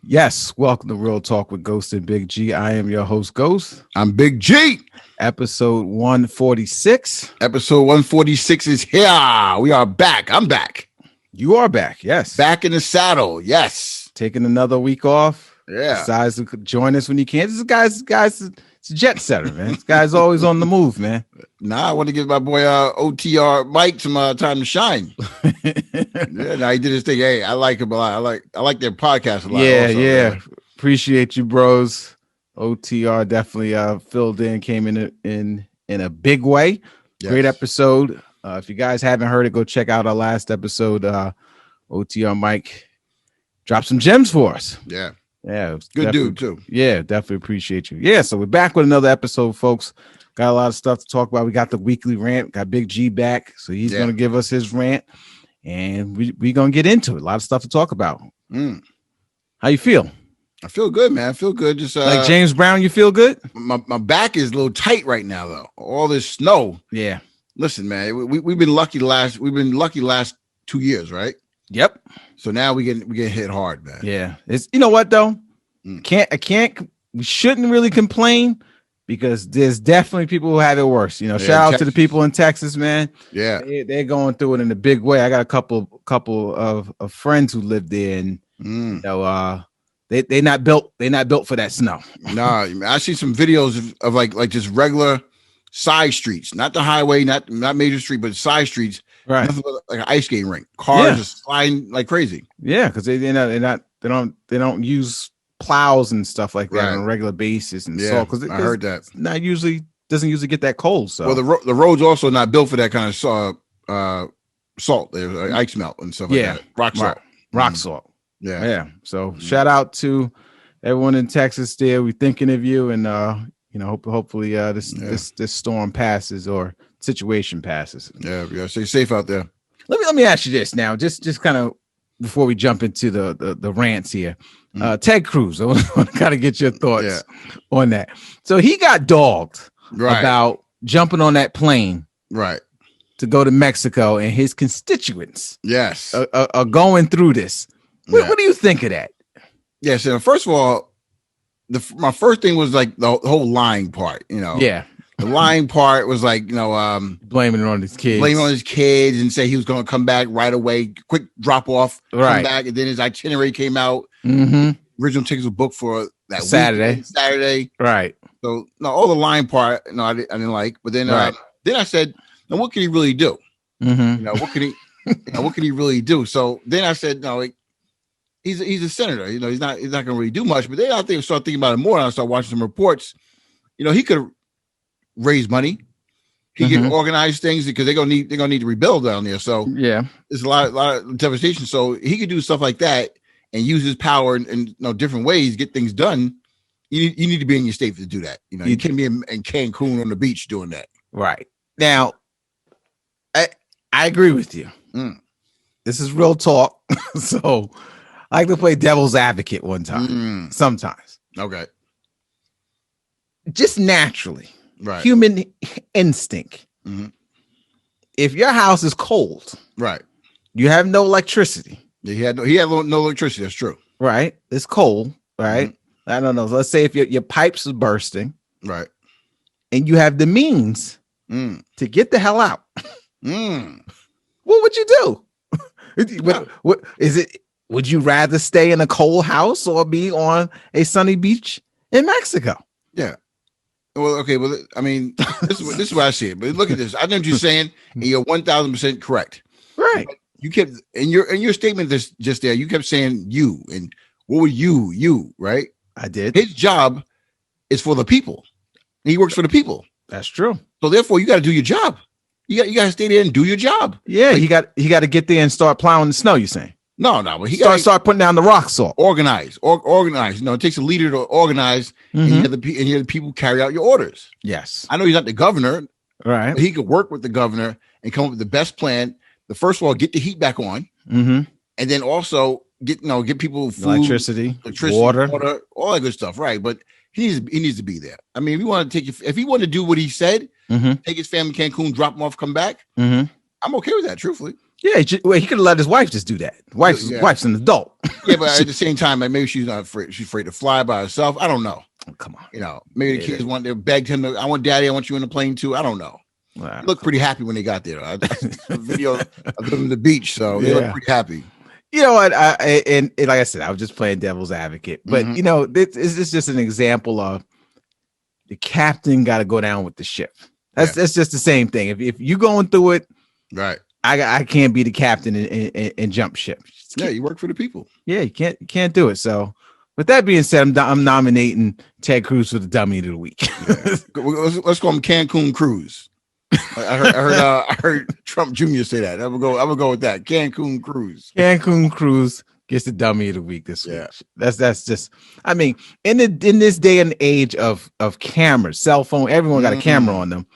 Yes, welcome to Real Talk with Ghost and Big G. I am your host, Ghost. I'm Big G. Episode 146. Episode 146 is here. We are back. I'm back. You are back, yes. Back in the saddle, yes. Taking another week off. Yeah. Decides to join us when you can. This guy's it's a jet setter, man. This guy's always on the move, man. Nah, I want to give my boy OTR Mike some time to shine. Yeah, nah, he did his thing. Hey, I like him a lot. I like their podcast a lot. Yeah, also, yeah. Man. Appreciate you, bros. OTR definitely filled in, came in a big way. Yes. Great episode. If you guys haven't heard it, go check out our last episode. OTR Mike dropped some gems for us. Yeah. Yeah, good dude too. Yeah, definitely appreciate you. Yeah, so we're back with another episode, folks. Got a lot of stuff to talk about. We got the weekly rant. Got Big G back, so he's gonna give us his rant, and we're gonna get into it. A lot of stuff to talk about. How you feel? I feel good, man. I feel good. Just like James Brown, you feel good? My back is a little tight right now, though. All this snow. Yeah. Listen, man, we've been lucky last 2 years, right? Yep. So now we get hit hard, man. Yeah. It's, you know what though? We shouldn't really complain because there's definitely people who have it worse. You know, shout out to the people in Texas, man. Yeah. They're going through it in a big way. I got a couple of friends who live there, and you know, they're not built for that snow. Nah, I see some videos of like just regular side streets, not the highway, not major street, but side streets. Right, like an ice skating rink. Cars just flying like crazy. Yeah, because they don't use plows and stuff like that on a regular basis and salt. Because I heard that doesn't usually get that cold. So well, the road's also not built for that kind of salt. There's ice melt and stuff like that. Rock salt. Yeah. So shout out to everyone in Texas. There, we're thinking of you, and you know, hopefully this storm passes or situation passes. Yeah. Stay safe out there. Let me ask you this now, just kind of before we jump into the rants here. Ted Cruz, I want to kind of get your thoughts on that. So he got dogged about jumping on that plane to go to Mexico, and his constituents are going through this. What do you think of that? Yeah, so first of all, my first thing was like the whole lying part, you know. Yeah. The lying part was like, you know, blaming it on his kids. Blaming on his kids and say he was going to come back right away, quick drop off, come back, and then his itinerary came out. Original tickets were booked for that Saturday. Right. So no, all the lying part, no, I didn't like. But then, then I said, now what can he really do? You know, what can he really do? So then I said, no, like, he's a senator. You know, he's not going to really do much. But then I start thinking about it more, and I start watching some reports. You know, he could raise money. He can organize things because they're gonna need to rebuild down there. So there's a lot of devastation. So he could do stuff like that and use his power in different ways, get things done. You need to be in your state to do that. You know, you can't be in Cancun on the beach doing that. Right. Now, I agree with you. This is real talk. So I like to play devil's advocate one time. Sometimes. Okay. Just naturally. Right. Human instinct. If your house is cold, you have no electricity. Yeah, he had no electricity. That's true. Right. It's cold. Right. I don't know. Let's say if your pipes are bursting. Right. And you have the means to get the hell out. What would you do? What is it? Would you rather stay in a cold house or be on a sunny beach in Mexico? Yeah. Well, okay. Well, I mean, this is what I see it. But look at this. I know what you're saying, and you're 1,000% correct. Right. But you kept in your statement just there. You kept saying you, and what were you? Right. I did. His job is for the people. He works for the people. That's true. So therefore, you got to do your job. You got to stay there and do your job. Yeah, he got to get there and start plowing the snow. You saying? No, but he start putting down the rock salt. Organize. You know, it takes a leader to organize, and you have the people carry out your orders. Yes, I know he's not the governor, right? But he could work with the governor and come up with the best plan. First of all, get the heat back on, and then also get people food, electricity, water, all that good stuff, right? But he needs to be there. I mean, if he wanted to do what he said, take his family to Cancun, drop him off, come back. I'm okay with that, truthfully. Yeah, he could have let his wife just do that. Wife's an adult. Yeah, but at the same time, like, maybe she's not afraid. She's afraid to fly by herself. I don't know. Oh, come on. Maybe the kids begged him I want daddy. I want you in the plane too. I don't know. Wow, they looked pretty happy when they got there. I saw a video of them on the beach, so they look pretty happy. You know what? And like I said, I was just playing devil's advocate, but this is just an example of the captain got to go down with the ship. That's just the same thing. If you're going through it, right? I can't be the captain and jump ship. Yeah, you work for the people. Yeah, you can't do it. So, with that being said, I'm nominating Ted Cruz for the dummy of the week. Let's call him Cancun Cruz. I heard Trump Jr. say that. I would go with that. Cancun Cruz. Cancun Cruz gets the dummy of the week this week. That's just. I mean, in this day and age of cameras, cell phone, everyone got a camera on them.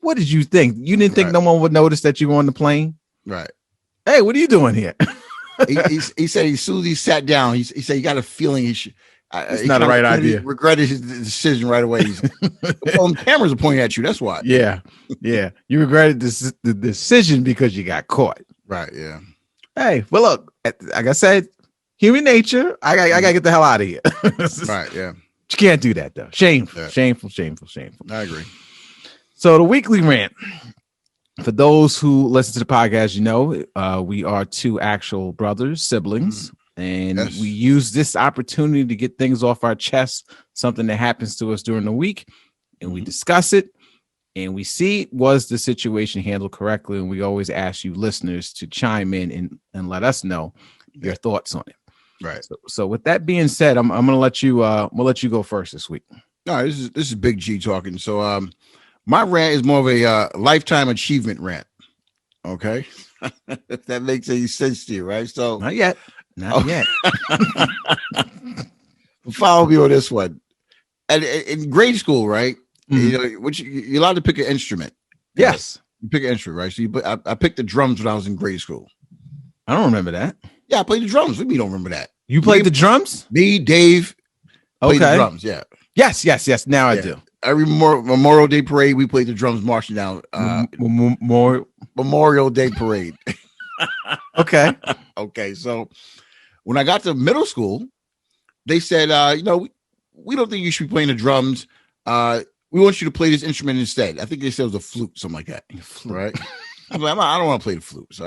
What did you think? You didn't think no one would notice that you were on the plane? Right. Hey, what are you doing here? he said as soon as he sat down, he said he got a feeling it's not the right idea. He regretted his decision right away. Cameras are pointing at you. That's why. Yeah. You regretted the decision because you got caught. Right. Yeah. Hey, well, look, like I said, human nature. I gotta get the hell out of here. Right. Yeah. You can't do that though. Shameful. I agree. So the weekly rant. For those who listen to the podcast, we are two actual brothers, siblings, and we use this opportunity to get things off our chest, something that happens to us during the week, and we discuss it, and we see was the situation handled correctly, and we always ask you listeners to chime in and let us know your thoughts on it. Right. So with that being said, I'm gonna let you go first this week. No, this is Big G talking. So my rant is more of a lifetime achievement rant. Okay. If that makes any sense to you, right? So not yet. Follow me on this one. And in grade school, right? Which you're allowed to pick an instrument. Yes. You pick an instrument, right? So I picked the drums when I was in grade school. I don't remember that. Yeah, I played the drums. We don't remember that. You played the drums? Me, Dave, played the drums. Yeah. Yes. Now I do. Every Memorial Day parade, we played the drums marching down. Memorial Day parade. Okay. Okay. So when I got to middle school, they said, we don't think you should be playing the drums. We want you to play this instrument instead. I think they said it was a flute, something like that. Right. I'm like, I don't want to play the flute. So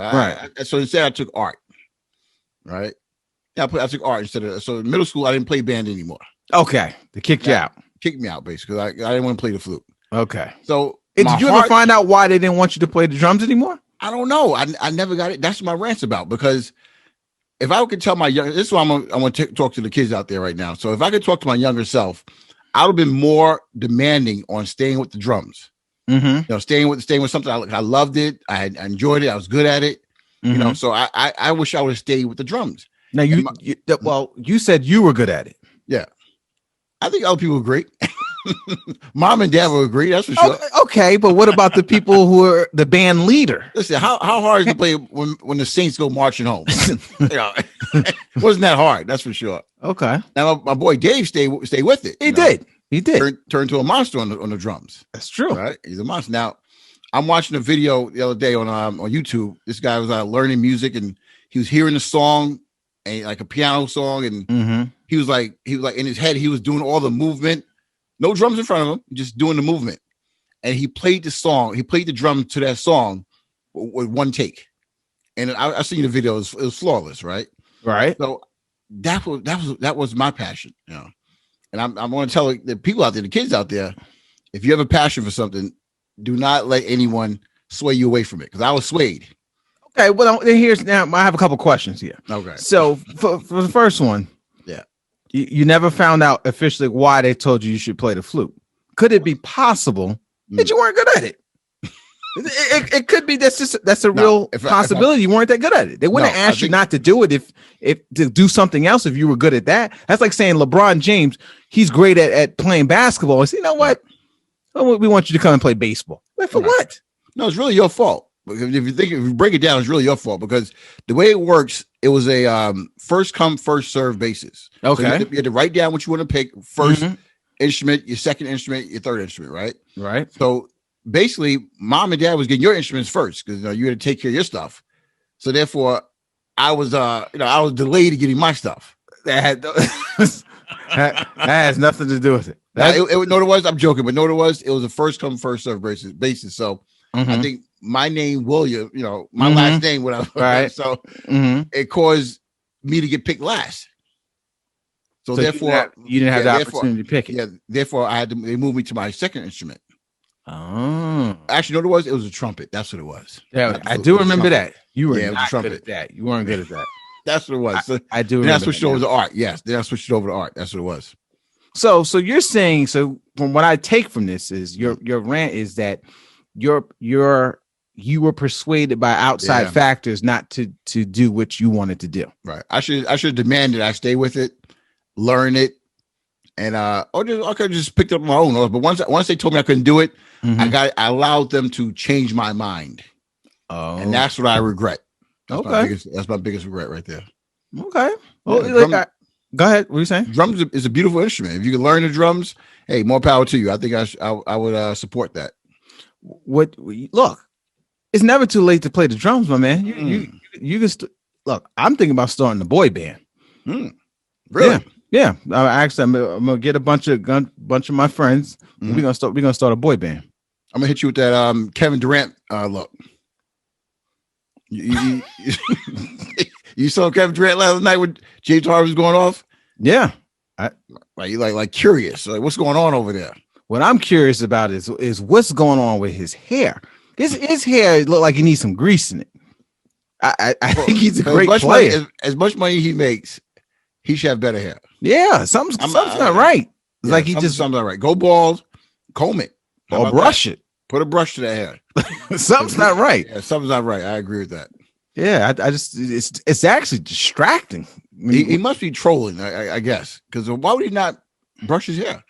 so instead I took art. Right. Yeah, I took art instead of. So in middle school, I didn't play band anymore. Okay. They kicked you out. Kicked me out basically. I didn't want to play the flute. Okay. So did you ever find out why they didn't want you to play the drums anymore? I don't know. I never got it. That's what my rant's about. Because if I could tell this is why I'm going to talk to the kids out there right now. So if I could talk to my younger self, I would have been more demanding on staying with the drums. Mm-hmm. Staying with something I loved it. I enjoyed it. I was good at it. Mm-hmm. So I wish I would have stayed with the drums. Now you said you were good at it. Yeah. I think other people agree. Mom and dad will agree. That's for sure. Okay, but what about the people who are the band leader? Listen, how hard is it to play when the Saints go marching home? It wasn't that hard. That's for sure. Okay. Now my boy Dave stayed with it. He did. Turned to a monster on the drums. That's true. Right? He's a monster. Now I'm watching a video the other day on YouTube. This guy was learning music and he was hearing a song and like a piano song and he was like in his head he was doing all the movement. No drums in front of him, just doing the movement. And he played the drum to that song with one take. And I seen the video, it was flawless, right? Right. So that was my passion, And I'm going to tell the people out there, the kids out there, if you have a passion for something, do not let anyone sway you away from it. Because I was swayed. Okay, well, I have a couple questions here. Okay. So for the first one, you never found out officially why they told you should play the flute. Could it be possible that you weren't good at it? It could be that's a real possibility. You weren't that good at it. They wouldn't ask you not to do it if to do something else if you were good at that. That's like saying LeBron James, he's great at playing basketball. I say, you know what? We want you to come and play baseball. Like for what? No, it's really your fault. If you break it down, it's really your fault because the way it works, it was a first come, first serve basis. Okay. So you had to write down what you want to pick. First instrument, your second instrument, your third instrument, right? Right. So basically, mom and dad was getting your instruments first because you had to take care of your stuff. So therefore, I was delayed to getting my stuff. That has nothing to do with it. No, it was. I'm joking, but no, it was a first come first serve basis. So I think my name William, my last name, whatever. Right. So it caused me to get picked last. So therefore, you didn't have the opportunity to pick it. Yeah. Therefore, they moved me to my second instrument. Oh, actually, it was a trumpet. That's what it was. Yeah, I do remember that. You were not good at that. You weren't good at that. That's what it was. So I do. Then I switched over to art. Yes, then I switched over to art. That's what it was. So you're saying, so from what I take from this is your rant is that you were persuaded by outside factors not to do what you wanted to do. Right. I should demand that I stay with it, learn it, and I could just picked up my own. But once they told me I couldn't do it, I allowed them to change my mind. Oh, and that's what I regret. That's my biggest regret right there. Okay. Well, go ahead. What are you saying? Drums is a beautiful instrument. If you can learn the drums, hey, more power to you. I think I would support that. Look, it's never too late to play the drums, my man. You can look. I'm thinking about starting a boy band. Really? Yeah. I'm gonna get a bunch of my friends. We're gonna start a boy band. I'm gonna hit you with that Kevin Durant look. You saw Kevin Durant last night when James Harden was going off? Yeah. You like curious. Like, what's going on over there? What I'm curious about is what's going on with his hair. His hair look like he needs some grease in it. I think he's a great player. As much money he makes, he should have better hair. Yeah, something's not right. It's like something's not right. Go bald, comb it, or brush it. Put a brush to that hair. Something's not right. Yeah, something's not right. I agree with that. Yeah, I just it's actually distracting. He must be trolling, I guess, because why would he not brush his hair?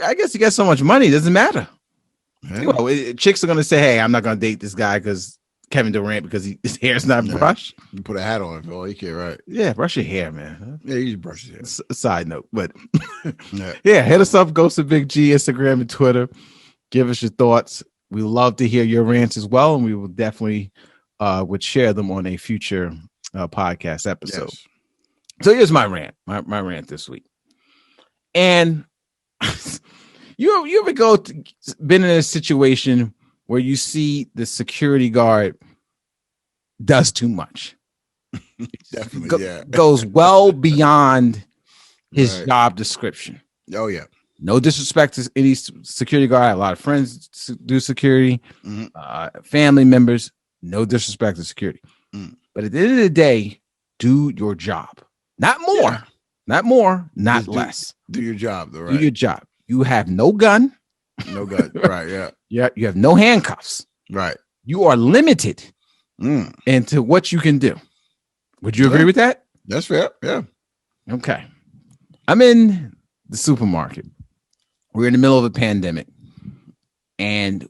I guess he gets so much money, it doesn't matter. Yeah. Chicks are gonna say, "Hey, I'm not gonna date this guy because Kevin Durant because his hair's not brushed." You put a hat on for all you care, right? Yeah, brush your hair, man. Yeah, you just brush your hair. Side note, but hit us up. Go to Big G Instagram and Twitter. Give us your thoughts. We love to hear your rants as well, and we will definitely would share them on a future podcast episode. Yes. So here's my rant. My rant this week. And you ever been in a situation where you see the security guard does too much? Definitely, goes well beyond his job description. Oh yeah. No disrespect to any security guard. I have a lot of friends do security, family members. No disrespect to security. But at the end of the day, do your job. Not more, not less. Do your job, though, right? Do your job. You have no gun. No gun, right, yeah. Yeah, you have no handcuffs. Right. You are limited into what you can do. Would you agree with that? That's fair, yeah. Okay. I'm in the supermarket. We're in the middle of a pandemic. And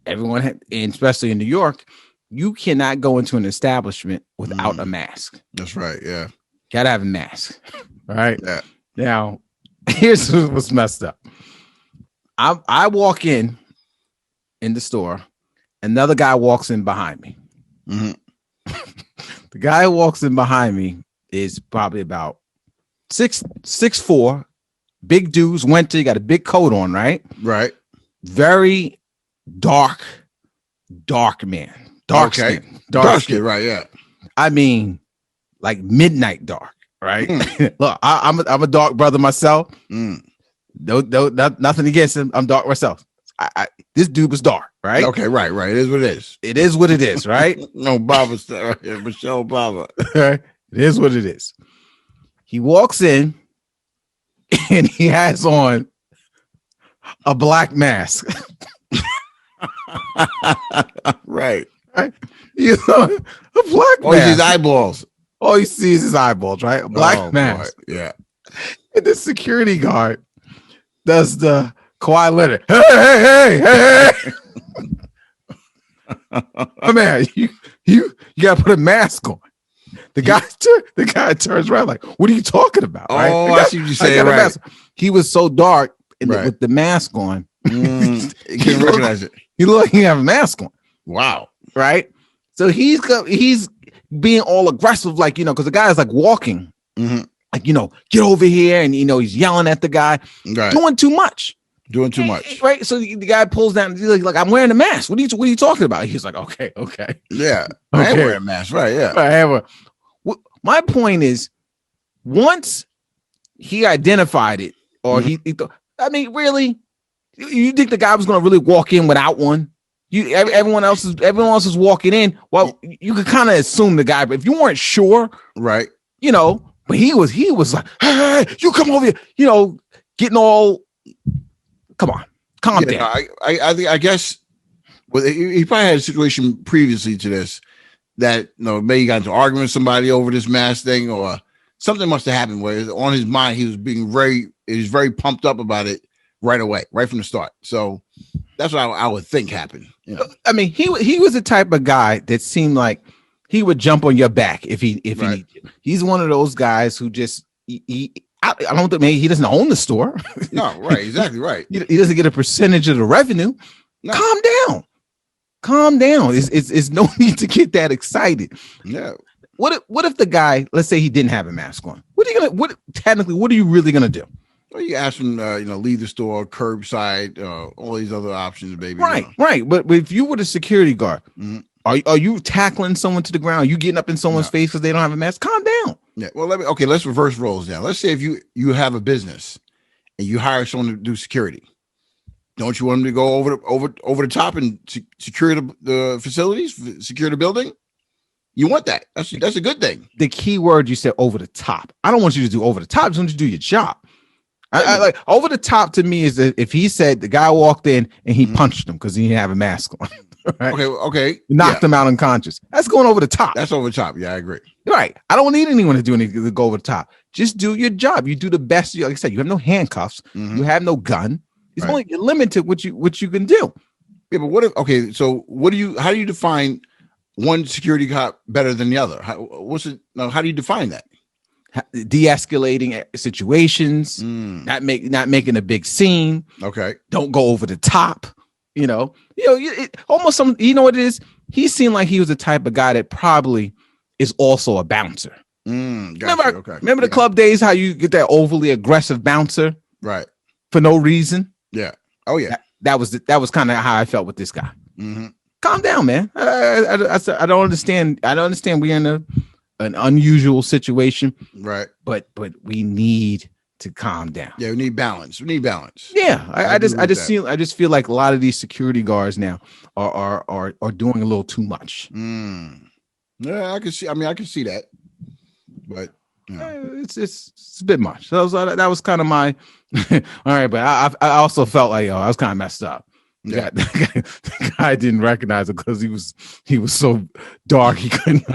everyone, and especially in New York, you cannot go into an establishment without a mask. That's right. Yeah. Gotta have a mask. All right. Yeah. Now, here's what's messed up. I walk in the store. Another guy walks in behind me. The guy who walks in behind me is probably about 6'4", big dudes, winter, you got a big coat on, right? Right. Very dark man. Dark skin, right? Yeah. I mean, like midnight dark, right? Look, I'm a dark brother myself. Nothing against him. I'm dark myself. This dude was dark, right? Okay, right. It is what it is. It is what it is, right? No, Baba, Michelle Baba. It is what it is. He walks in and he has on a black mask. Right. You know, a black mask. Oh, his eyeballs. All you see is his eyeballs, right? A black mask. Boy. Yeah. And the security guard does the Kawhi Leonard. Hey. Oh, man, you gotta put a mask on. The guy turns around like, what are you talking about? Oh, right? I see what you're saying. Right. He was so dark with the mask on. You can't recognize it. He looked like he have a mask on. Wow. Right. So he's being all aggressive, like, because the guy's like walking, like, get over here, and he's yelling at the guy, doing too much. Right? So the guy pulls down. He's like, I'm wearing a mask. What are you talking about? He's like, okay. Yeah, I am wearing a mask, right? Yeah. Right, my point is, once he identified it, or he really, you think the guy was going to really walk in without one? Everyone else is walking in. Well, you could kind of assume the guy, but if you weren't sure, right? But he was like, hey, you come over here, getting all. Come on, calm down. I guess he probably had a situation previously to this that maybe he got into an argument with somebody over this mask thing, or something must have happened where on his mind he was very pumped up about it right away, right from the start. So that's what I would think happened. I mean, he was the type of guy that seemed like he would jump on your back if he needed you. He's one of those guys who just I don't think maybe he doesn't own the store. No, right, exactly right. He doesn't get a percentage of the revenue. No. Calm down. It's no need to get that excited. Yeah. What if the guy, let's say he didn't have a mask on? What are you really gonna do? Well, you ask him, leave the store, curbside, all these other options, baby. Right. But if you were the security guard, are you tackling someone to the ground? Are you getting up in someone's face because they don't have a mask? Calm down. Yeah. Well, let's reverse roles now. Let's say if you have a business and you hire someone to do security, don't you want them to go over the top and secure the facilities, secure the building? You want that. That's a good thing. The key word you said, over the top. I don't want you to do over the top. I just want you to do your job. I like over the top to me is that if he said the guy walked in and he punched him because he didn't have a mask on. Right? Okay. Knocked him out unconscious. That's going over the top. That's over the top. Yeah, I agree. Right. I don't need anyone to do anything to go over the top. Just do your job. You do the best. Like I said, you have no handcuffs. You have no gun. It's only you're limited what you can do. Yeah, but so how do you define one security cop better than the other? How do you define that? De-escalating situations, not making a big scene. Okay. Don't go over the top. Almost some. You know what it is? He seemed like he was the type of guy that probably is also a bouncer. Gotcha. Remember the club days? How you get that overly aggressive bouncer, right? For no reason. Yeah. Oh yeah. That was kind of how I felt with this guy. Calm down, man. I don't understand. I don't understand. We're in an unusual situation, right? But we need to calm down. Yeah, we need balance. Yeah, I just feel like a lot of these security guards now are doing a little too much. Yeah, I can see that, but it's a bit much. So that was kind of my all right. But I also felt like I was kind of messed up. Yeah, the guy didn't recognize him because he was so dark he didn't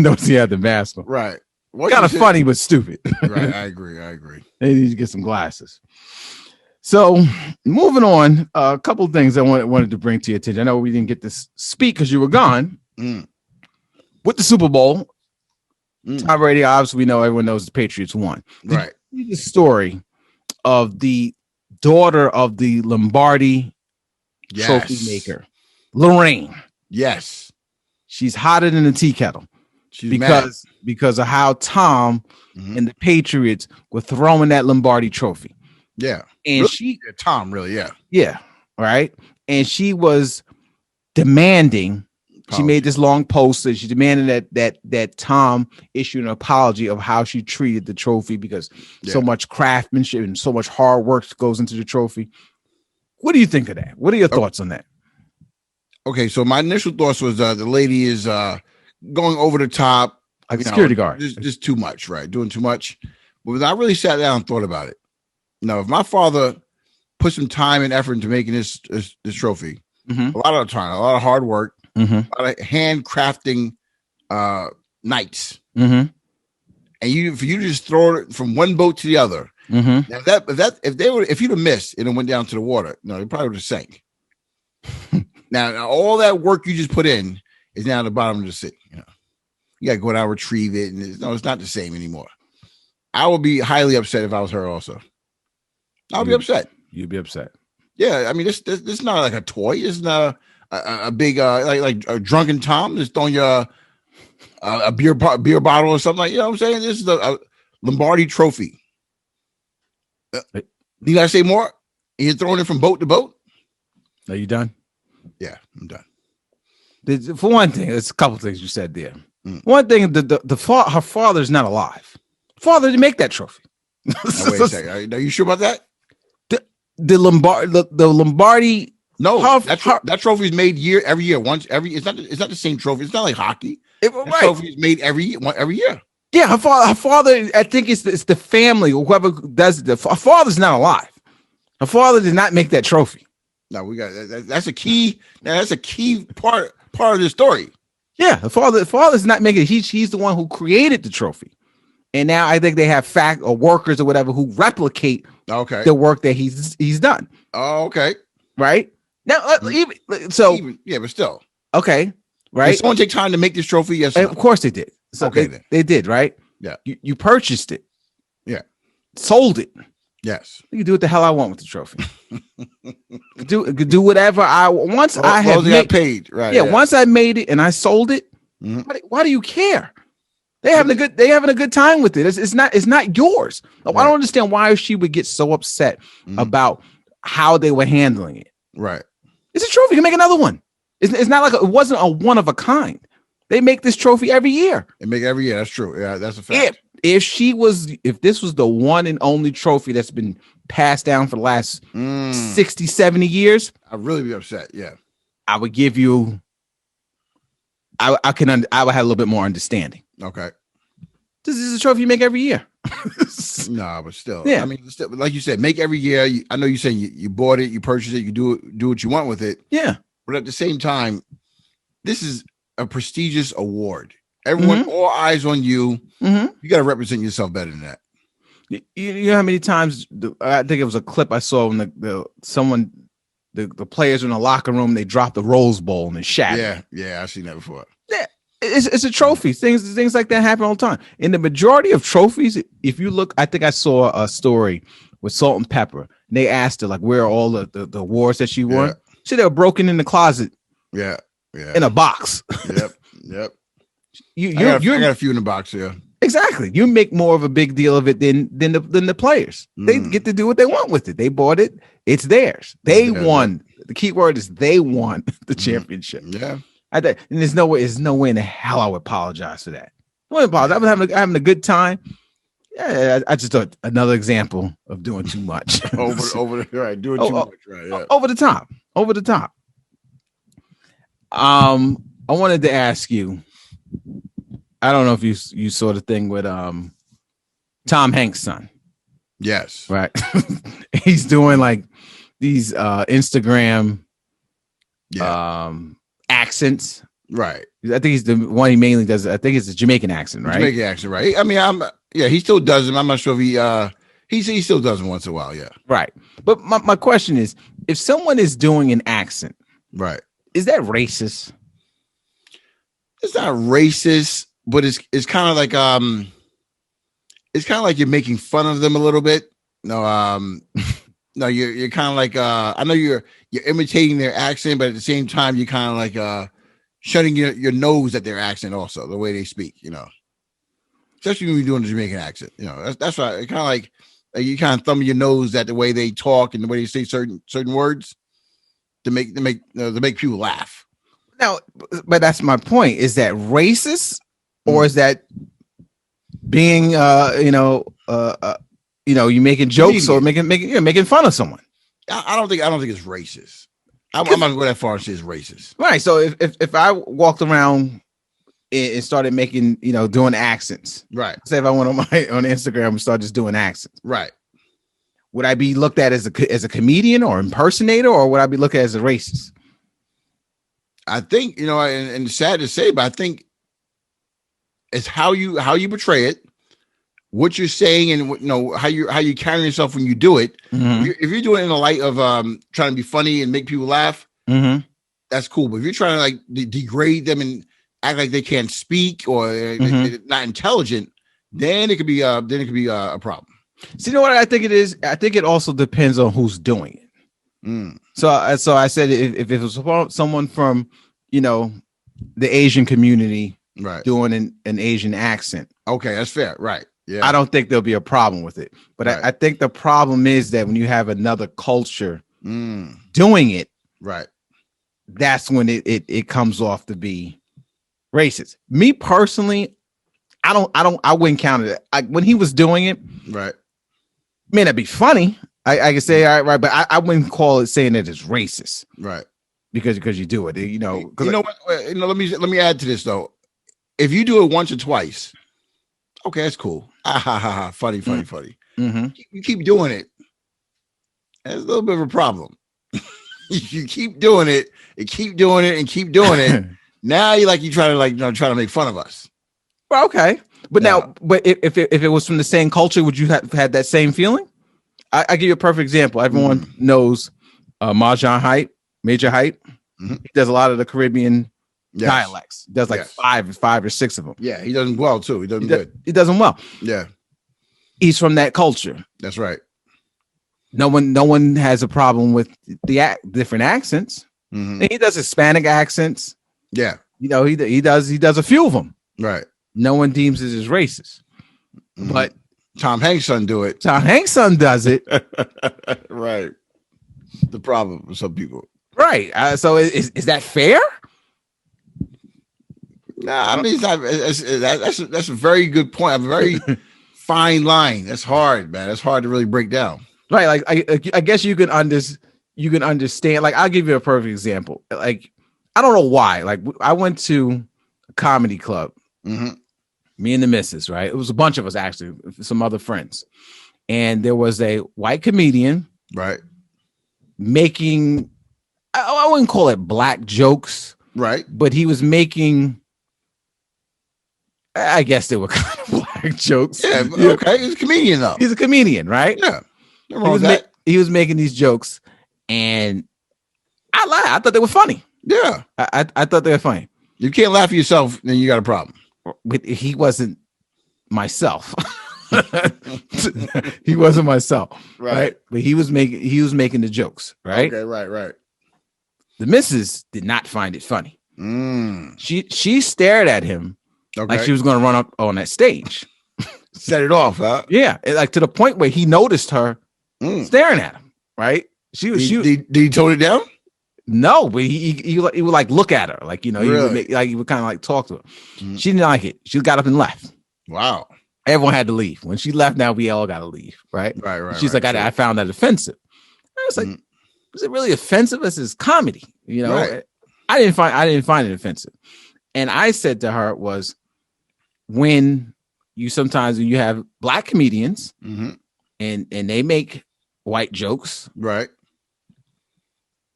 notice he had the mask on. Right. Kind of funny but stupid. Right. I agree. They need to get some glasses. So moving on, a couple of things I wanted to bring to your attention. I know we didn't get to speak because you were gone. With the Super Bowl, Tom Brady, obviously we know everyone knows the Patriots won. Right. The story of the daughter of the Lombardi trophy maker, Loraine. Yes. She's hotter than a tea kettle. Because of how Tom and the Patriots were throwing that Lombardi trophy. Yeah. And really? Tom, really, yeah. Yeah. Right. And she was demanding, she made this long post that she demanded that Tom issue an apology of how she treated the trophy because so much craftsmanship and so much hard work goes into the trophy. What do you think of that? What are your thoughts on that? Okay, so my initial thoughts was the lady is going over the top. Like a security guard. Just too much, right? Doing too much. But I really sat down and thought about it. If my father put some time and effort into making this trophy, a lot of time, a lot of hard work, a lot of handcrafting nights. And for you to just throw it from one boat to the other. Now if you'd have missed and it went down to the water, it probably would have sank. now all that work you just put in is now at the bottom of the sea. You got to go down and retrieve it, and it's not the same anymore. I would be highly upset if I was her. Also, I'll be upset. You'd be upset. Yeah, I mean, this not like a toy. It's not a big like a drunken Tom just throwing you a beer bottle or something like. You know what I'm saying? This is a Lombardi trophy. You gotta say more? You're throwing it from boat to boat? Are you done? Yeah, I'm done. For one thing, there's a couple things you said there. One thing, her father's not alive. Father didn't make that trophy. Now, wait a second. Are you sure about that? The Lombardi. No, that trophy is made every year. It's not the same trophy. It's not like hockey. That trophy is made every year. Yeah, her father. I think it's the family or whoever does it. Her father's not alive. Her father did not make that trophy. No, we got that's a key. That's a key part of the story. Yeah, the father's not making it. He's the one who created the trophy, and now I think they have workers or whatever who replicate the work that he's done. Oh, okay, right now. But still okay, right. Did someone take time to make this trophy? Yes, of course they did. So they did, right? Yeah, you purchased it. Yeah, sold it. Yes, you can do what the hell I want with the trophy. do whatever I once I have paid. Right. Yeah, once I made it and I sold it. Why do you care? They having a good time with it. It's not yours. Right. I don't understand why she would get so upset about how they were handling it. Right. It's a trophy. You can make another one. It's not like it wasn't a one of a kind. They make this trophy every year. They make every year. That's true. Yeah, that's a fact. If this was the one and only trophy that's been passed down for the last 60, 70 years, I'd really be upset. Yeah. I would give you I would have a little bit more understanding. Okay. This is a trophy you make every year. No, but still. Yeah. I mean, like you said, make every year. I know you're saying you bought it, you purchased it, you do what you want with it. Yeah. But at the same time, this is a prestigious award. Everyone, all eyes on you. You got to represent yourself better than that. You know how many times I think it was a clip I saw when the players in the locker room, they dropped the Rose Bowl and it shattered. Yeah, I've seen that before. Yeah, it's a trophy. Things like that happen all the time. In the majority of trophies, if you look, I think I saw a story with Salt and Pepper. And they asked her where are all the awards that she won. She said they were broken in the closet. Yeah. In a box. Yep. I got a few in the box here. Exactly. You make more of a big deal of it than the players. They get to do what they want with it. They bought it. It's theirs. They won. The key word is they won the championship. Yeah. And there's no way in the hell I would apologize for that. I wouldn't apologize. I was having a good time. Yeah, I just thought another example of doing too much. Doing too much. Right. Yeah. Over the top. I wanted to ask you. I don't know if you saw the thing with Tom Hanks' son. Yes. Right. He's doing these Instagram accents. Right. I think he's the one he mainly does. I think it's a Jamaican accent, right? Jamaican accent, right? I mean, he still does them. I'm not sure if he still does them once in a while, yeah. Right. But my question is, if someone is doing an accent, right, is that racist? It's not racist, but it's kind of like you're making fun of them a little bit. No, you're kind of like I know you're imitating their accent, but at the same time you're kind of like shutting your nose at their accent also, the way they speak, especially when you're doing the Jamaican accent. That's right. It's kind of like you kind of thumb your nose at the way they talk and the way they say certain words to make people laugh. Now, but that's my point. Is that racist, or is that being you making jokes or making fun of someone? I don't think it's racist. I'm not gonna go that far and say it's racist. Right. So if I walked around and started making doing accents, right? Say if I went on Instagram and started just doing accents, right? Would I be looked at as a comedian or impersonator, or would I be looked at as a racist? I think, and it's sad to say, but I think it's how you portray it, what you're saying, and how you carry yourself when you do it. Mm-hmm. If you're doing it in the light of trying to be funny and make people laugh, that's cool. But if you're trying to degrade them and act like they can't speak or they're not intelligent, then it could be a problem. So you know what I think it is? I think it also depends on who's doing it. So I said if it was someone from the Asian community doing an Asian accent. Okay, that's fair. Right. Yeah. I don't think there'll be a problem with it. But I think the problem is that when you have another culture doing it, that's when it comes off to be racist. Me personally, I wouldn't count it. When he was doing it, may not be funny. I can say all right, but I wouldn't call it saying that it's racist, because you do it. You know what? Let me add to this though. If you do it once or twice, okay, that's cool. Funny. Mm-hmm. You keep doing it. That's a little bit of a problem. You keep doing it and keep doing it. Now you try to make fun of us. Well, okay, but now, if it was from the same culture, would you have had that same feeling? I give you a perfect example. Everyone knows Major Hype. Mm-hmm. He does a lot of the Caribbean dialects. He does five or six of them. Yeah, he does them well too. He does them good. He does them well. Yeah, he's from that culture. That's right. No one has a problem with the different accents. Mm-hmm. And he does Hispanic accents. Yeah, he does a few of them. Right. No one deems it as racist, but Tom Hanks' son do it. Tom Hanks' son does it. Right. The problem with some people. Right. So is that fair? Nah, I mean, that's a very good point. A very fine line. That's hard, man. That's hard to really break down. Right. Like I guess you can understand. Like, I'll give you a perfect example. Like, I don't know why. Like, I went to a comedy club. Mm-hmm. Me and the missus, right? It was a bunch of us, actually, some other friends. And there was a white comedian, right, making, I wouldn't call it black jokes, right, but he was making, I guess they were kind of black jokes. Yeah, okay. He's a comedian, though. He's a comedian, right? Yeah. He was making these jokes, and I lied. I thought they were funny. Yeah. I thought they were funny. You can't laugh at yourself, then you got a problem. But he wasn't myself. He wasn't myself, right? But he was making the jokes, right? Okay, right. The missus did not find it funny. She stared at him like she was going to run up on that stage. Set it off, huh? Yeah, like to the point where he noticed her staring at him. Right? Did he tone it down? No, but he would like look at her, like, really? He would kind of like talk to her. She didn't like it. She got up and left. Wow. Everyone had to leave. When she left, now we all got to leave, right? Right. She's like, I found that offensive. I was like, is it really offensive? This is comedy, Right. I didn't find it offensive. And I said to her was, when you have black comedians and they make white jokes, right?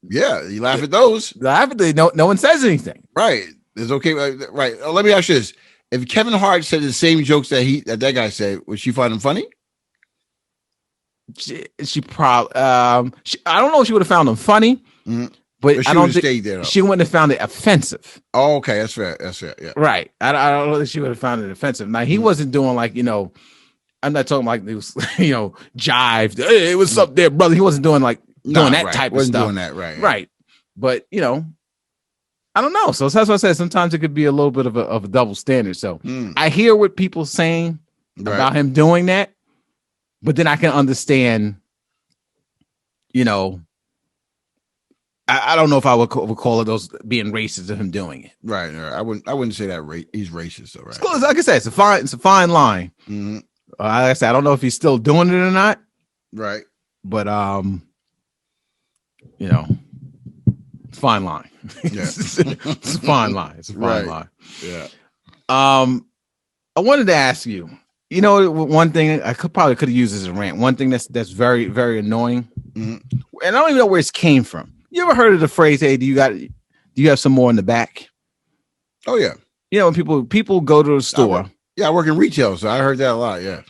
Yeah, you laugh at those. No one says anything. Right. It's okay. Right. Let me ask you this. If Kevin Hart said the same jokes that guy said, would she find them funny? She probably I don't know if she would have found them funny, but I don't think she wouldn't have found it offensive. Oh, okay. That's fair. Yeah. Right. I don't know if she would have found it offensive. Now, he wasn't doing like, I'm not talking like it was, jived. Hey, it was up there, brother. He wasn't doing like doing that type of stuff. Doing that, right. Right. But, I don't know. So that's what I said. Sometimes it could be a little bit of a double standard. So I hear what people saying about him doing that, but then I can understand, I don't know if I would call it those being racist of him doing it. Right. I wouldn't say that he's racist. Though, right. It's cool. Like I said, it's a fine line. Mm-hmm. Like I said, I don't know if he's still doing it or not. Right. But fine line. Yeah. It's a fine line. It's a fine line. Yeah. I wanted to ask you, one thing I could have used as a rant. One thing that's very, very annoying, and I don't even know where it came from. You ever heard of the phrase, "Hey, do you have some more in the back?" Oh yeah. When people go to the store. I work in retail, so I heard that a lot. Yeah.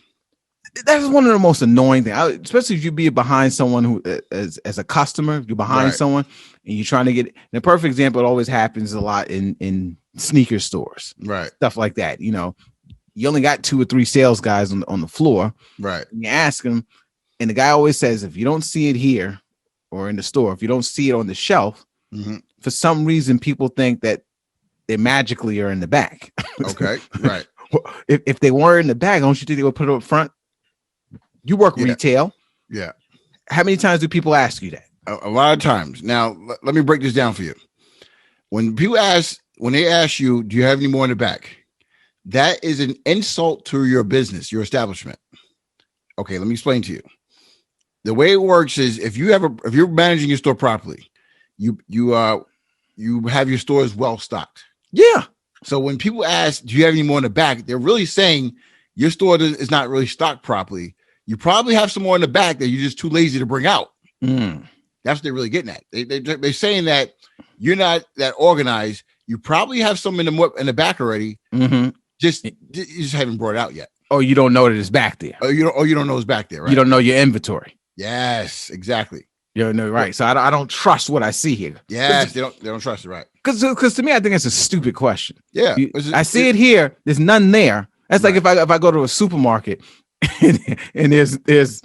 That's one of the most annoying things, especially if you be behind someone who, as a customer, you're behind someone and you're trying to get. And a perfect example, it always happens a lot in sneaker stores, right? Stuff like that. You only got 2 or 3 sales guys on the floor, right? And you ask them, and the guy always says, if you don't see it here or in the store, if you don't see it on the shelf, for some reason people think that they magically are in the back. Okay, right. If they were in the back, don't you think they would put it up front? You work retail. Yeah. How many times do people ask you that? A lot of times. Now, let me break this down for you. When they ask you, do you have any more in the back? That is an insult to your business, your establishment. Okay, let me explain to you. The way it works is if you're managing your store properly, you have your stores well stocked. Yeah. So when people ask, do you have any more in the back? They're really saying your store is not really stocked properly. You probably have some more in the back that you're just too lazy to bring out. That's what they're really getting at. They're saying that you're not that organized. You probably have some in the back already. You just haven't brought it out yet. Or you don't know that it's back there. Or you don't know it's back there. Right? You don't know your inventory. Yes, exactly. You know, right. So I don't trust what I see here. Yes, they don't trust it, right? Because to me, I think it's a stupid question. Yeah, I see it here. There's none there. That's like if I go to a supermarket and there's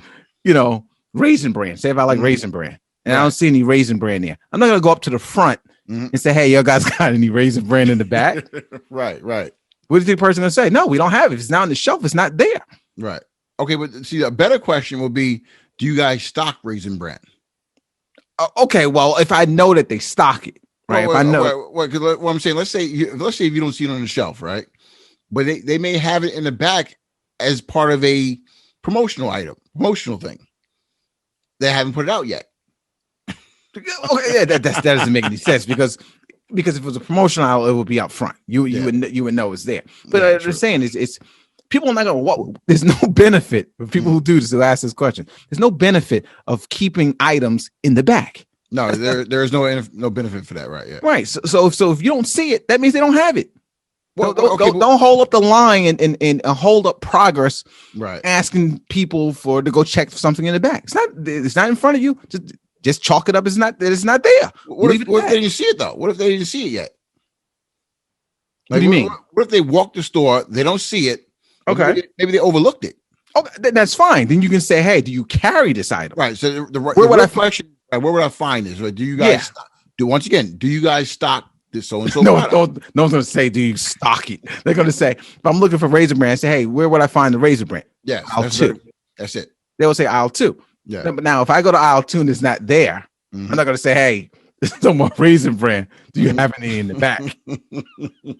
Raisin Bran. Say if I like Raisin Bran and I don't see any Raisin Bran there, I'm not gonna go up to the front and say, "Hey, you guys got any Raisin Bran in the back?" Right. What do you think the person gonna say? No, we don't have it. If it's not on the shelf, it's not there. Right. Okay, but see, a better question would be, do you guys stock Raisin Bran? Okay, well, if I know that they stock it, right? If I know what I'm saying, let's say if you don't see it on the shelf, right? But they may have it in the back as part of a promotional thing. They haven't put it out yet. Okay, yeah, that doesn't make any sense because if it was a promotional aisle, it would be up front. You would know it's there. But they're saying it's people are not gonna. There's no benefit for people who do this. To ask this question, there's no benefit of keeping items in the back. No, there is no benefit for that, right? Yeah. Right. So if you don't see it, that means they don't have it. Well, don't hold up the line and hold up progress. Right. Asking people to go check for something in the back. It's not in front of you. Just chalk it up. It's not there. What if they didn't see it though? What if they didn't see it yet? What do you mean? What if they walk the store, they don't see it? Okay. Maybe they overlooked it. Okay, that's fine. Then you can say, "Hey, do you carry this item?" Right. So where would I find this? Right? Do you guys do you guys stock this so and so? No one's gonna say, "Do you stock it?" They're gonna say, "If I'm looking for Raisin Bran," say, "Hey, where would I find the Raisin Bran?" Yes, aisle 2. That's it. They will say aisle 2. Yeah. But now, if I go to aisle 2 and it's not there, I'm not gonna say, "Hey, there's no more Raisin Bran. Do you have any in the back?"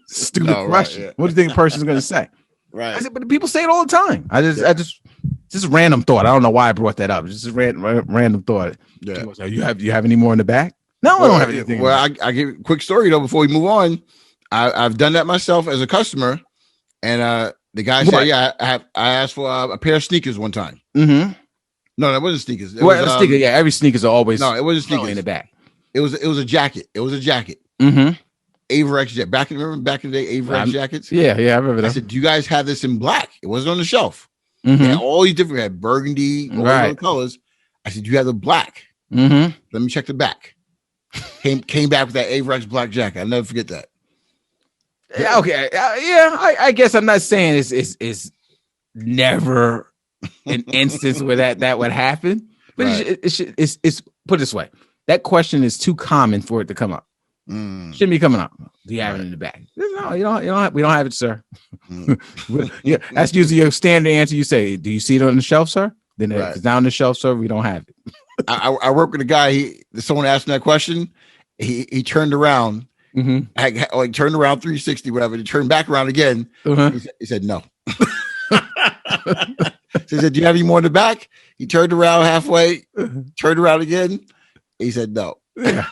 Stupid question. Right, What do you think the person's gonna say? Right. I said, but people say it all the time. I just random thought. I don't know why I brought that up. It's just a random thought. Yeah. So you have any more in the back? No, I don't have anything. Well, I give a quick story though before we move on. I've done that myself as a customer, and the guy said, "Yeah, I asked for a pair of sneakers one time." Mm-hmm. No, that wasn't sneakers. It was sneaker. Yeah, every sneakers are always. No, it wasn't sneakers in the back. It was a jacket. It was a jacket. Mm-hmm. Averex jacket. Remember back in the day, Averex jackets? Yeah, I remember that. I said, "Do you guys have this in black?" It wasn't on the shelf. All these different, had burgundy, all other colors. I said, "Do you have the black?" Let me check the back. Came back with that Averex black jacket. I'll never forget that. Yeah, okay. I guess I'm not saying it's never an instance where that would happen, but it's put this way. That question is too common for it to come up. Shouldn't be coming up. Do you have it in the back? No, you don't. We don't have it, sir. Yeah, that's usually your standard answer. You say, "Do you see it on the shelf, sir?" Then if it's down on the shelf, sir, we don't have it. I work with a guy. Someone asked him that question. He turned around. I turned around 360, whatever. He turned back around again. He said no. So he said, "Do you have any more in the back?" He turned around halfway, turned around again. He said no. Yeah.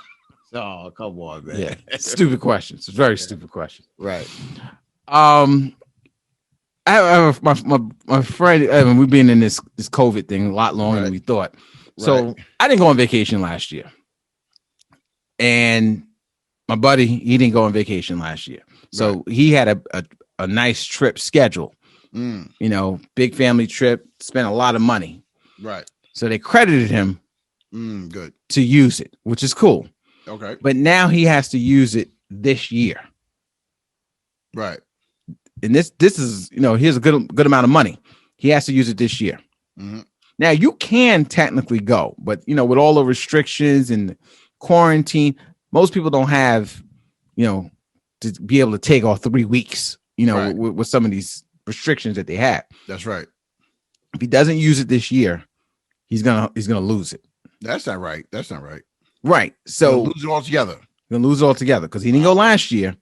Oh, come on, man. Yeah. Stupid questions. It's very stupid question. Right. I have my friend, we've been in this COVID thing a lot longer than we thought. So I didn't go on vacation last year. And my buddy, he didn't go on vacation last year. So he had a nice trip scheduled. Big family trip, spent a lot of money. Right. So they credited him good to use it, which is cool. Okay. But now he has to use it this year. Right. And this is, here's a good amount of money. He has to use it this year. Now you can technically go, but with all the restrictions and quarantine, most people don't have, to be able to take all 3 weeks, with some of these restrictions that they have. That's right. If he doesn't use it this year, he's gonna lose it. That's not right. Right. So lose it altogether. Gonna lose it altogether because he didn't go last year,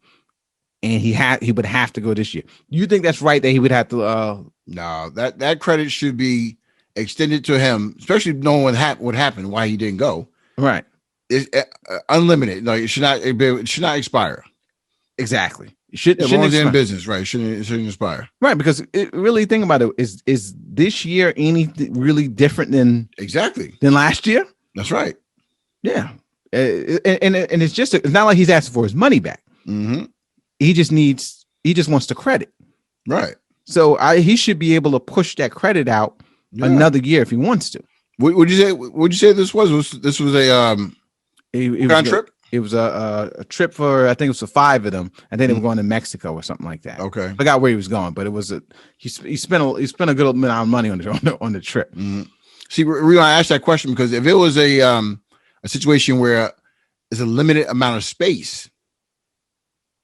and he would have to go this year. You think that's right that he would have to? No, that credit should be extended to him, especially knowing what happened, why he didn't go. Right. It's unlimited. No, it should not expire. Exactly. Shouldn't in business, right? It shouldn't expire. Right, because really think about it, is this year anything really different than last year? That's right. Yeah. And it's not like he's asking for his money back. Mm-hmm. He just wants the credit. Right. So he should be able to push that credit out another year if he wants to. Would you say this was? This was a trip? It was a trip for, I think it was for 5 of them. I think they were going to Mexico or something like that. Okay. I forgot where he was going, but it was he spent a good amount of money on the trip. Mm-hmm. See, I asked that question because if it was a situation where there's a limited amount of space.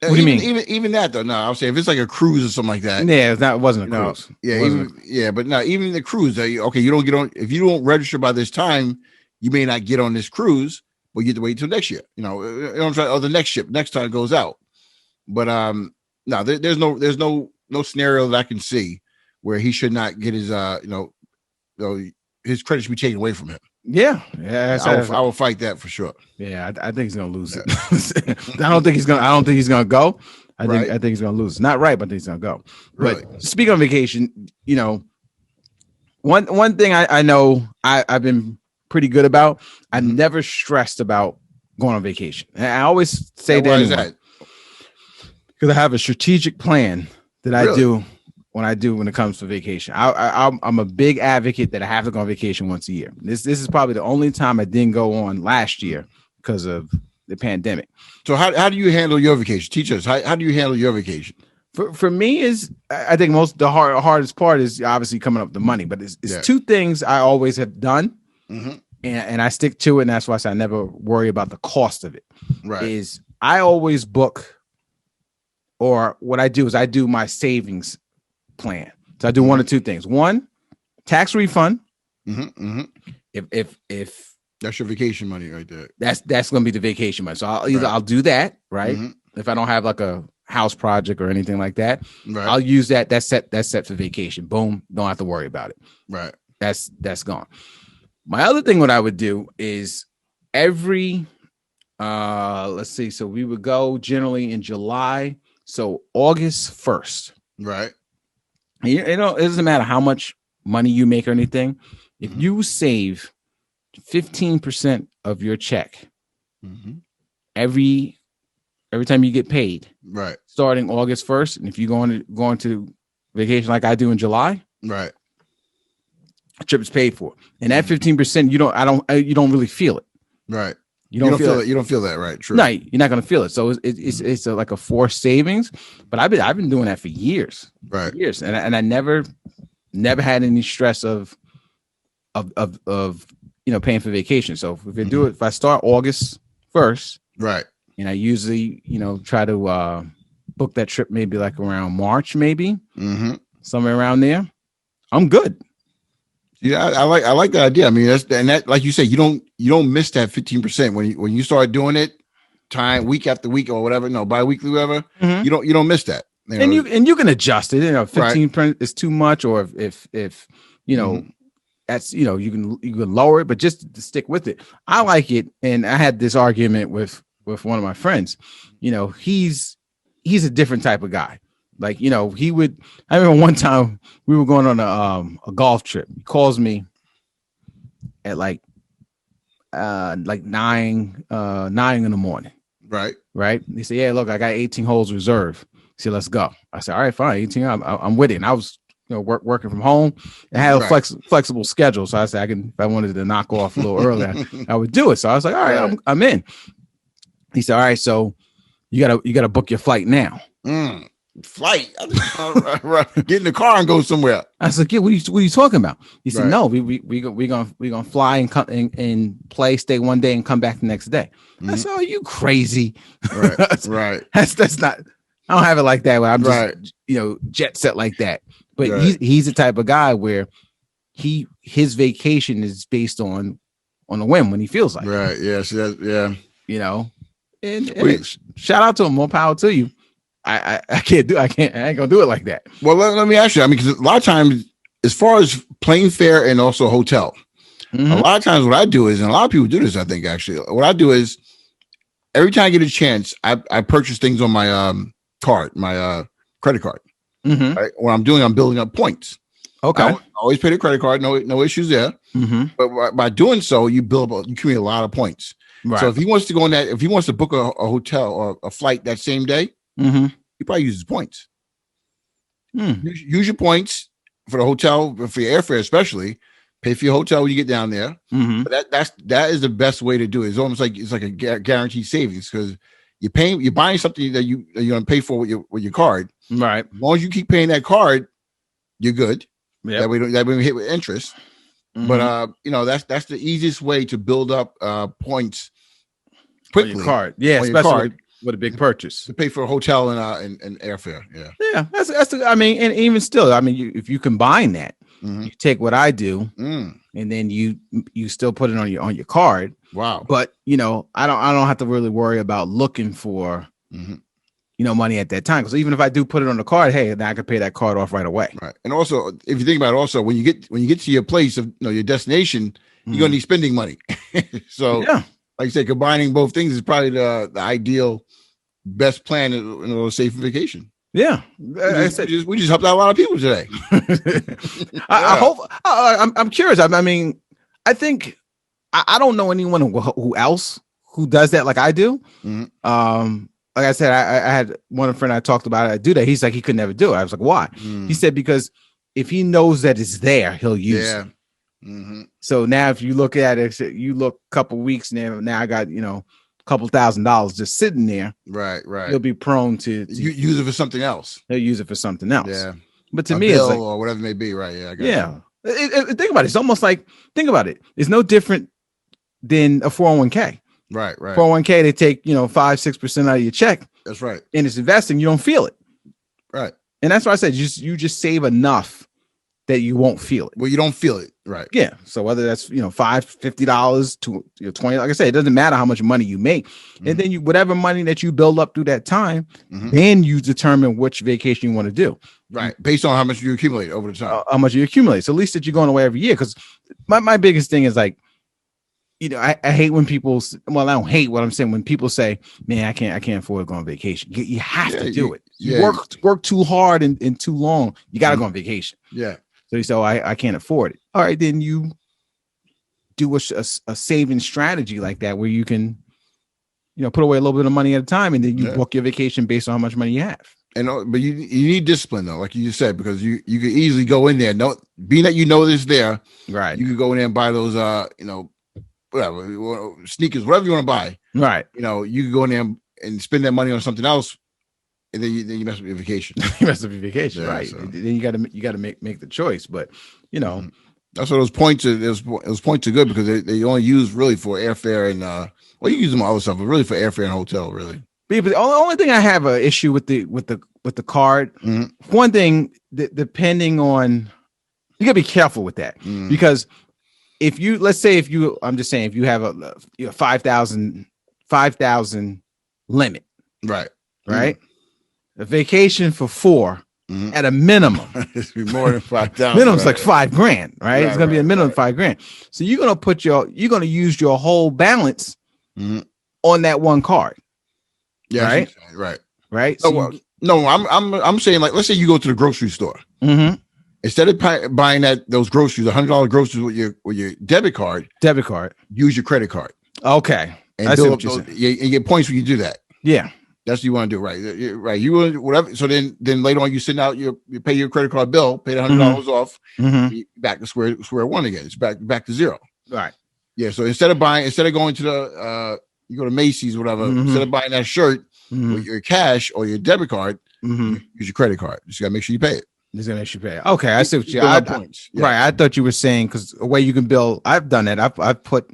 What do you mean? Even that though, no, I'll say if it's like a cruise or something like that. Yeah, it wasn't a cruise. But no, even the cruise. Okay, you don't get on if you don't register by this time, you may not get on this cruise, but you have to wait till next year. The next ship next time goes out. But no, there's no scenario that I can see where he should not get his his credit should be taken away from him. Yeah, I will fight that for sure. Yeah, I think he's gonna lose it. I don't think he's gonna go. I think he's gonna lose. Not right, but I think he's gonna go. Really? But speaking of vacation, one thing I know I've been pretty good about. I've never stressed about going on vacation. And I always say that because I have a strategic plan that I do when it comes to vacation. I'm a big advocate that I have to go on vacation once a year. This is probably the only time I didn't go on last year because of the pandemic. So how do you handle your vacation? Teach us. How do you handle your vacation? For me I think the hardest part is obviously coming up with the money, but it's 2 things I always have done. Mm-hmm. And I stick to it, and that's why I never worry about the cost of it. Right. Is I always book, or what I do is I do my savings plan. So I do 1 or 2 things. 1, tax refund. Mm-hmm, mm-hmm. If that's your vacation money right there. That's going to be the vacation money. So I'll do that, right? Mm-hmm. If I don't have like a house project or anything like that, right. I'll use that. That's set for vacation. Boom. Don't have to worry about it. Right. That's gone. My other thing, what I would do is every, let's see. So we would go generally in July. So August 1st. Right. It doesn't matter how much money you make or anything. If you save 15% of your check every time you get paid, right, starting August 1st, and if you going to vacation like I do in July, right, trip is paid for, and that 15% you don't really feel it, right. You don't feel it. You don't feel that, right? True. No, you're not going to feel it. So it's like a forced savings. But I've been doing that for years, right? Years, and I never had any stress of paying for vacation. So if I start August 1st, right, and I usually try to book that trip maybe like around March, maybe somewhere around there, I'm good. Yeah, I like that idea. I mean, that like you say, you don't miss that 15% when you start doing it, time week after week or whatever, bi-weekly, whatever. You don't miss that. And you can adjust it. 15% is too much, or if that's you can lower it, but just to stick with it. I like it, and I had this argument with one of my friends. He's a different type of guy. Like, he would, I remember one time we were going on a golf trip. He calls me at like 9 in the morning. Right. Right. He said, yeah, look, I got 18 holes reserved. He said, let's go. I said, all right, fine. 18. I'm with it. And I was, working from home and had a flexible schedule. So I said, if I wanted to knock off a little earlier, I would do it. So I was like, all right, I'm in. He said, all right, so you gotta book your flight now. flight. Get in the car and go somewhere. I said, "Yeah, what are you talking about?" He said, "No, we gonna fly and come and play, stay one day and come back the next day." I said, "Oh, you crazy?" Right. That's not. I don't have it like that. Where I'm just jet set like that. But he's the type of guy where his vacation is based on a whim when he feels like. Right. Yes. Yeah. And shout out to him. More power to you. I ain't gonna do it like that. Well, let me ask you. I mean, because a lot of times, as far as plane fare and also hotel, a lot of times what I do is, and a lot of people do this, I think actually, what I do is every time I get a chance, I purchase things on my card, my credit card. Right? What I'm doing, I'm building up points. Okay. I always pay the credit card, no issues there. But by doing so, you accumulate a lot of points. Right. So if he wants to go on that, if he wants to book a hotel or a flight that same day, he probably uses points. Use your points for the hotel, for your airfare, especially. Pay for your hotel when you get down there. But that is the best way to do it. It's almost like a guaranteed savings because you're buying something that you're gonna pay for with your card. Right. As long as you keep paying that card, you're good. Yeah. That way we don't hit with interest. But that's the easiest way to build up points quickly. On your card. Yeah, especially with a big purchase. To pay for a hotel and airfare. Yeah. Yeah. That's I mean, and even still, I mean, if you combine that, you take what I do and then you still put it on your card. Wow. But I don't have to really worry about looking for money at that time. Because even if I do put it on the card, hey, then I can pay that card off right away. Right. And also, if you think about it, also when you get to your place of your destination, you're gonna need spending money. So like I said, combining both things is probably the ideal best plan in a safe vacation. Yeah. We just helped out a lot of people today. I hope I'm curious. I mean, I think I don't know anyone who else who does that like I do. Like I said, I had one friend I talked about I do that. He's like, he could never do it. I was like, why? He said, because if he knows that it's there, he'll use it. So now if you look at it, you look a couple weeks now I got, a couple $1,000 just sitting there. Right. He'll be prone to use it for something else. He'll use it for something else. Yeah. But to me, it's like, or whatever it may be. Right. Yeah. I got think about it. It's almost like, think about it. It's no different than a 401k. Right. 401k, they take 5-6% out of your check. That's right. And it's investing, you don't feel it. Right. And that's why I said you just save enough that you won't feel it. Well, you don't feel it, right? Yeah. So whether that's $50 to $20, like I said, it doesn't matter how much money you make, and then whatever money that you build up through that time, then you determine which vacation you want to do. Right, based on how much you accumulate over the time. How much you accumulate. So at least that you're going away every year. Because my biggest thing is like, I hate when people. Well, I don't hate what I'm saying when people say, "Man, I can't afford to go on vacation." You have to do it. You work too hard and too long. You got to go on vacation. Yeah. So you say, I can't afford it. All right, then you do a saving strategy like that where you can, put away a little bit of money at a time, and then you book your vacation based on how much money you have. And but you need discipline though, like you just said, because you could easily go in there. Being that it's there, right? You could go in there and buy those, whatever sneakers, whatever you want to buy, right? You could go in there and spend that money on something else. And then you mess up your vacation. Right? So. Then you got to make the choice. But that's what those points are. Those points are good because they only use really for airfare and you use them on other stuff, but really for airfare and hotel, really. But the only thing I have an issue with the card. One thing that depending on, you gotta be careful with that because if you I'm just saying if you have a 5,000 limit, right. A vacation for 4 at a minimum. It's be more than 5,000. Minimum's like $5,000, right? It's gonna be a minimum of $5,000. So you're gonna use your whole balance on that one card. Yeah, right. So I'm saying, like, let's say you go to the grocery store. Instead of buying those groceries, $100 groceries with your debit card, use your credit card. Okay, and build up those, and get points when you do that. Yeah. That's what you want to do, right? Right. You will whatever. So then later on, you send out you pay your credit card bill, pay the $100 off, back to square one again. It's back to zero. Right. Yeah. So instead of going to the you go to Macy's, whatever. Instead of buying that shirt with your cash or your debit card, use your credit card. You just got to make sure you pay it. Just gonna make sure you pay it. Okay, I see what you points. Right. I thought you were saying because a way you can bill. I've done that. I've put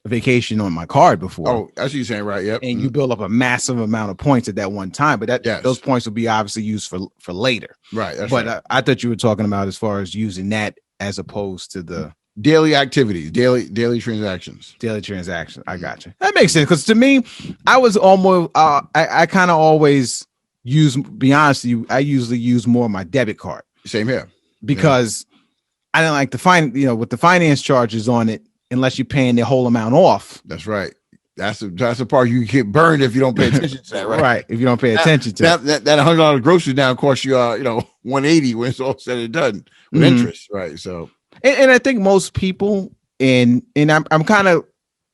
a vacation on my card before. Oh, that's what you're saying, right? Yep. And you build up a massive amount of points at that one time, but those points will be obviously used for later. Right. But I thought you were talking about as far as using that as opposed to the daily activities, daily transactions. I got you. That makes sense because to me, I was almost I kind of always be honest with you, I usually use more of my debit card. Same here. Because I don't like to with the finance charges on it, unless you're paying the whole amount off. That's right. That's the part you get burned if you don't pay attention to that, right? Right. If you don't pay attention to that $100 grocery now costs you $180 when it's all said and done with interest, right? So and I think most people and I'm kind of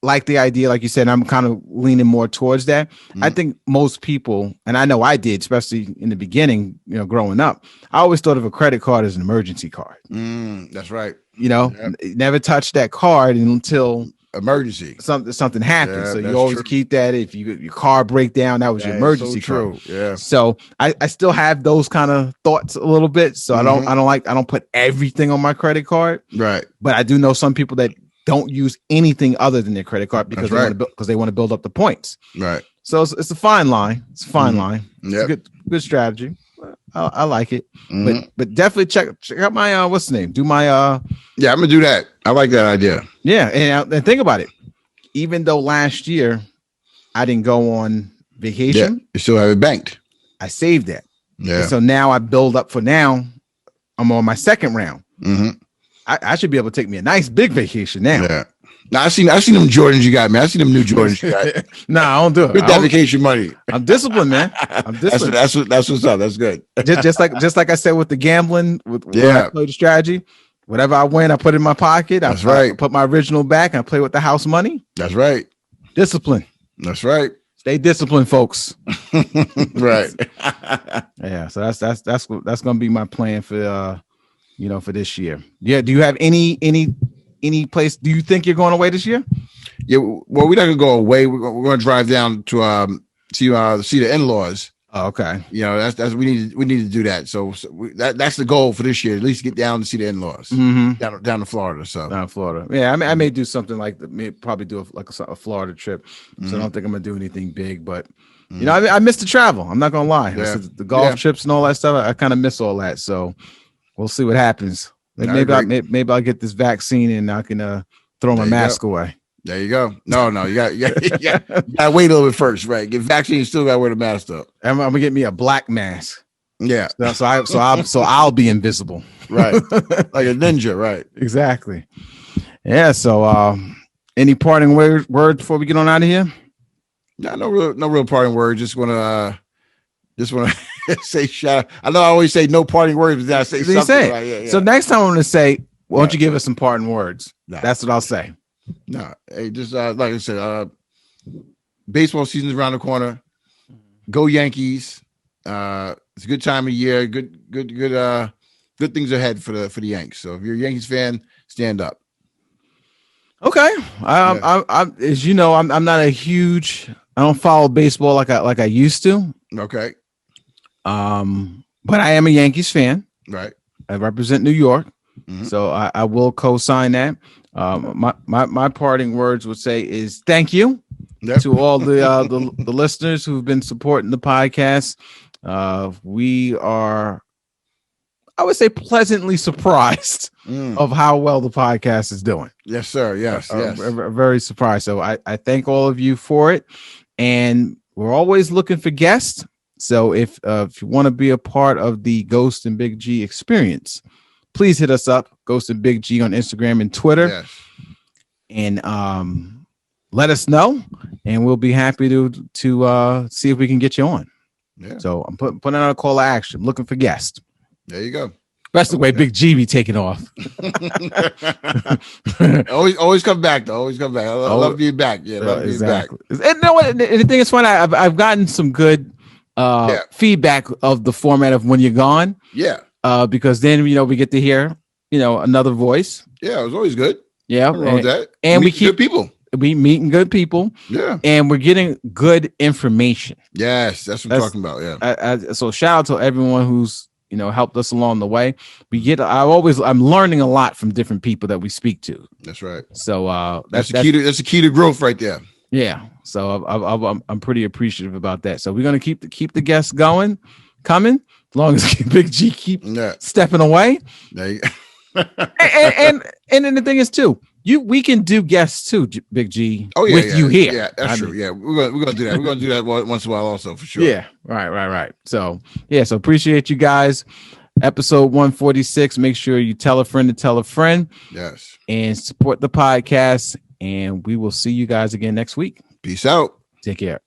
like the idea, like you said, I'm kind of leaning more towards that. I think most people, and I know I did, especially in the beginning, growing up, I always thought of a credit card as an emergency card. That's right. Never touch that card until emergency. Something happens. So you always keep that. If your car break down, that was your emergency card. Yeah. So I still have those kind of thoughts a little bit. So I don't put everything on my credit card. Right. But I do know some people that don't use anything other than their credit card because they want to build up the points. Right. So it's a fine line. It's a fine line. Yep. It's a good strategy. I like it. But definitely check out my what's the name? Do my I'm gonna do that. I like that idea. Yeah, and think about it. Even though last year I didn't go on vacation, you still have it banked. I saved that. Yeah. And so now I build up for now. I'm on my second round. I should be able to take me a nice big vacation now. Yeah. Now I seen them Jordans you got, man. I seen them new Jordans you got. Nah, I don't do it. With that vacation money. I'm disciplined, man. I'm disciplined. That's what's up. That's good. just like I said with the gambling, when I play the strategy, whatever I win, I put it in my pocket. I put my original back. And I play with the house money. That's right. Discipline. That's right. Stay disciplined, folks. Right. Yeah. So that's gonna be my plan for for this year. Yeah. Do you have any place? Do you think you're going away this year? Yeah. Well, we're not gonna go away. We're gonna drive down to see the in-laws. Oh, okay. That's we need to do that. So that's the goal for this year. At least get down to see the in-laws down to Florida. So down to Florida. Yeah, I may do something like that. Probably do a Florida trip. So I don't think I'm gonna do anything big, but I miss the travel. I'm not gonna lie. Yeah. The golf trips and all that stuff. I kind of miss all that. So we'll see what happens. Maybe I'll get this vaccine and I can throw my mask away. There you go. No, you got to wait a little bit first, right? Get vaccine, you still got to wear the mask though. I'm gonna get me a black mask. Yeah. So I'll be invisible. Right. Like a ninja, right? Exactly. Yeah. So any parting words before we get on out of here? No real parting words. Just wanna say shout out. I know I always say no parting words, but then I say something. Right? Yeah. So next time I'm gonna say, why don't you give us some parting words? Nah. That's what I'll say. No, hey, just like I said, baseball season's around the corner. Go Yankees! It's a good time of year. Good things ahead for the Yanks. So if you're a Yankees fan, stand up. Okay, I'm as you know, I'm not a huge. I don't follow baseball like I used to. Okay. But I am a Yankees fan. Right. I represent New York, so I will co-sign that. My parting words would say is thank you to all the listeners who've been supporting the podcast. We are, I would say, pleasantly surprised of how well the podcast is doing. Yes, sir. Yes. Very surprised. So I thank all of you for it, and we're always looking for guests. So if you want to be a part of the Ghost and Big G experience, please hit us up, Ghost and Big G on Instagram and Twitter. Yes. And let us know, and we'll be happy to see if we can get you on. Yeah. So I'm putting out a call to action, looking for guests. There you go. That's the way Big G be taking off. always come back though. Always come back. I love being back. Yeah, love being back. And you know what? The thing is funny. I've gotten some good feedback of the format of when you're gone. Yeah. Because then we get to hear another voice. Yeah, it was always good. Yeah, that. And we keep good people. we meeting good people. Yeah. And we're getting good information. Yes, that's what I'm talking about. Yeah. So shout out to everyone who's helped us along the way. I'm learning a lot from different people that we speak to. That's right. So that's the key to growth right there. Yeah. So I'm pretty appreciative about that. So we're gonna keep the guests coming, as long as Big G keeps stepping away. and then the thing is too, we can do guests too, Big G. Oh yeah, with you here. Yeah, that's true. Yeah, we're gonna do that. We're gonna do that once in a while also for sure. Yeah. Right. So so appreciate you guys. Episode 146. Make sure you tell a friend to tell a friend. Yes. And support the podcast. And we will see you guys again next week. Peace out. Take care.